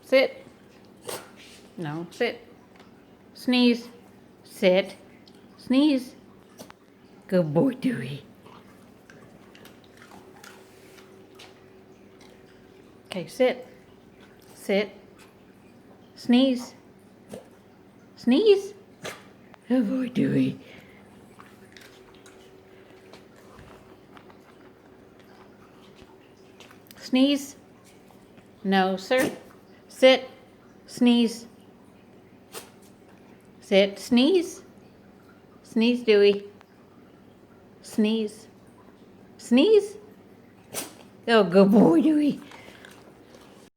Sit. No, sit. Sneeze. Sit. Sneeze. Good boy, Dewey. Okay, sit. Sit. Sneeze. Sneeze. Good boy, Dewey. Sneeze. No, sir. Sit. Sneeze. Sit. Sneeze. Sneeze, Dewey. Sneeze. Sneeze. Oh, good boy, Dewey.